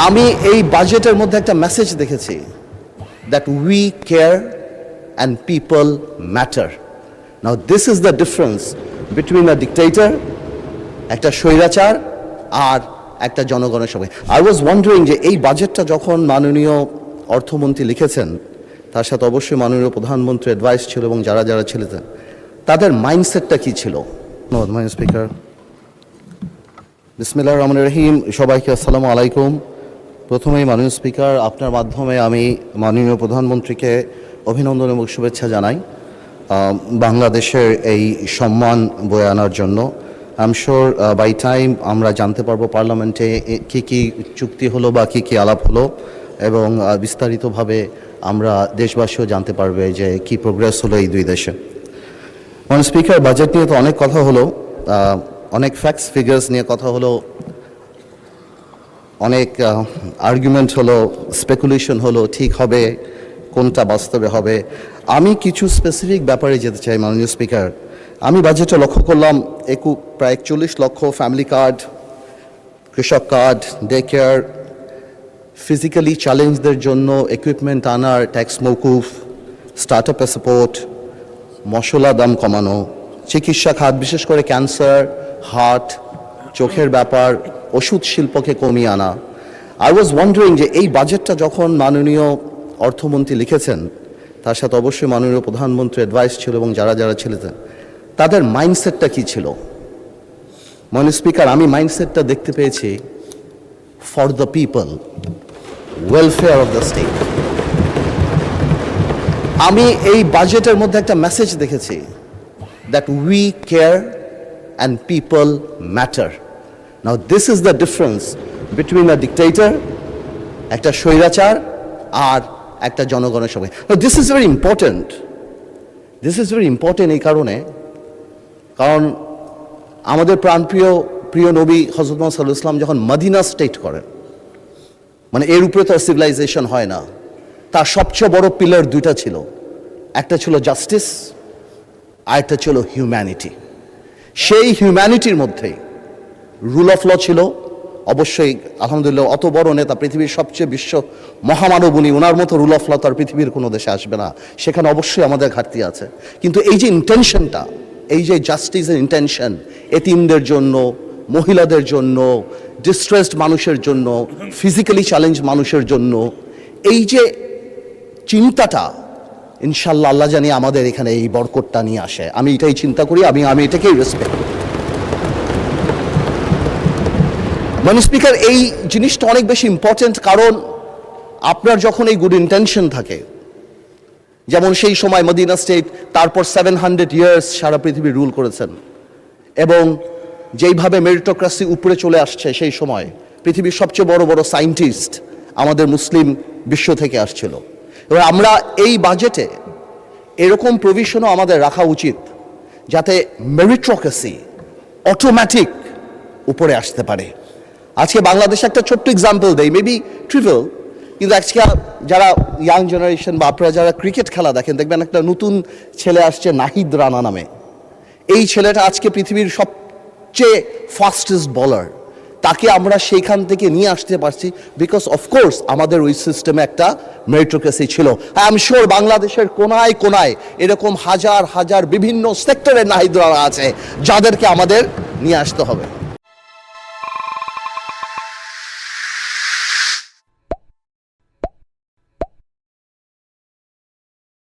আমি এই বাজেটের মধ্যে একটা মেসেজ দেখেছি, that we care and people matter. Now this is the difference between a dictator, একটা স্বৈরাচার, আর একটা জনগণের সঙ্গে। আই ওয়াজ ওয়ান্ডারিং যে এই বাজেটটা যখন মাননীয় অর্থমন্ত্রী লিখেছেন, তার সাথে অবশ্যই মাননীয় প্রধানমন্ত্রী অ্যাডভাইস ছিল এবং যারা যারা ছিলেন তাদের মাইন্ডসেটটা কী ছিল। ধন্যবাদ মাননীয় স্পিকার। বিসমিল্লাহির রহমানির রহিম। সবাইকে আসসালামু আলাইকুম। প্রথমেই মাননীয় স্পিকার, আপনার মাধ্যমে আমি মাননীয় প্রধানমন্ত্রীকে অভিনন্দন এবং শুভেচ্ছা জানাই বাংলাদেশের এই সম্মান বয়ে আনার জন্য। I am sure by time আমরা জানতে পারবো পার্লামেন্টে কী কী চুক্তি হলো বা কী কী আলাপ হলো, এবং বিস্তারিতভাবে আমরা দেশবাসীও জানতে পারবে যে কী প্রোগ্রেস হলো এই দুই দেশে। মাননীয় স্পিকার, বাজেট নিয়ে তো অনেক কথা হলো, অনেক ফ্যাক্টস ফিগার্স নিয়ে কথা হলো, অনেক আর্গুমেন্ট হলো, স্পেকুলেশন হলো, ঠিক হবে কোনটা বাস্তবে হবে। আমি কিছু স্পেসিফিক ব্যাপারে যেতে চাই মাননীয় স্পিকার। আমি বাজেটে লক্ষ্য করলাম প্রায় 41 লক্ষ ফ্যামিলি কার্ড, কৃষক কার্ড, ডে কেয়ার, ফিজিক্যালি চ্যালেঞ্জদের জন্য ইকুইপমেন্ট আনার ট্যাক্স মৌকুফ, স্টার্ট আপে সাপোর্ট, মশলা দাম কমানো, চিকিৎসা খাত বিশেষ করে ক্যান্সার, হার্ট, চোখের ব্যাপার, ওষুধ শিল্পকে কমিয়ে আনা। আই ওয়াজ ওয়ান্ডারিং যে এই বাজেটটা যখন মাননীয় অর্থমন্ত্রী লিখেছেন, তার সাথে অবশ্যই মাননীয় প্রধানমন্ত্রী অ্যাডভাইস ছিল এবং যারা যারা ছিলেন তাদের মাইন্ডসেটটা কী ছিল। মাননীয় স্পিকার, আমি মাইন্ডসেটটা দেখতে পেয়েছি for the people, welfare of the state. আমি এই বাজেটের মধ্যে একটা মেসেজ দেখেছি, that we care and people matter. Now this is the difference between a dictator, একটা স্বৈরাচার, আর একটা জনগণের সঙ্গে। This is very important. This is very important এই কারণ আমাদের প্রিয় নবী হযরত মুহাম্মদ সাল্লাল্লাহু আলাইহি ওয়াসাল্লাম যখন মদিনা স্টেট করেন, মানে এর উপরে তো সিভিলাইজেশন হয় না, তার সবচেয়ে বড় পিলার দুইটা ছিল, একটা ছিল জাস্টিস, আর একটা ছিল হিউম্যানিটি। সেই হিউম্যানিটির মধ্যেই রুল অফ ল ছিল। অবশ্যই আলহামদুলিল্লাহ অত বড় নেতা, পৃথিবীর সবচেয়ে বিশ্ব মহামানব উনি, ওনার মতো রুল অফ ল তার পৃথিবীর কোনো দেশে আসবে না, সেখানে অবশ্যই আমাদের ঘাটতি আছে। কিন্তু এই যে ইন্টেনশনটা, এই যে জাস্টিসের ইন্টেনশন, এতিমদের জন্য, মহিলাদের জন্য, ডিস্ট্রেসড মানুষের জন্য, ফিজিক্যালি চ্যালেঞ্জ মানুষের জন্য, এই যে চিন্তাটা, ইনশাল্লাহ আল্লাহ জানি আমাদের এখানে এই বরকতটা নিয়ে আসে। আমি এটাই চিন্তা করি, আমি এটাকেই রেসপেক্ট করি। মাননীয় স্পিকার, এই জিনিসটা অনেক বেশি ইম্পর্টেন্ট, কারণ আপনার যখন এই গুড ইন্টেনশন থাকে, যেমন সেই সময় মদিনা স্টেট, তারপর 700 ইয়ার্স সারা পৃথিবী রুল করেছেন, এবং যেইভাবে মেরিটোক্রাসি উপরে চলে আসছে, সেই সময় পৃথিবীর সবচেয়ে বড় বড় সায়েন্টিস্ট আমাদের মুসলিম বিশ্ব থেকে আসছিল। এবার আমরা এই বাজেটে এরকম প্রভিশনও আমাদের রাখা উচিত, যাতে মেরিটোক্রাসি অটোমেটিক উপরে আসতে পারে। আজকে বাংলাদেশে একটা ছোট্ট এক্সাম্পল দেই, মেবি ট্রিভিয়াল, কিন্তু আজকে যারা ইয়াং জেনারেশন বা আপনারা যারা ক্রিকেট খেলা দেখেন, দেখবেন একটা নতুন ছেলে আসছে নাহিদ রানা নামে। এই ছেলেটা আজকে পৃথিবীর সবচেয়ে ফাস্টেস্ট বলার। তাকে আমরা সেইখান থেকে নিয়ে আসতে পারছি বিকজ অফকোর্স আমাদের ওই সিস্টেমে একটা মেরিটোক্রেসি ছিল। আই এম শিওর বাংলাদেশের কোনায় কোনায় এরকম হাজার হাজার বিভিন্ন সেক্টরের নাহিদ রানা আছে, যাদেরকে আমাদের নিয়ে আসতে হবে।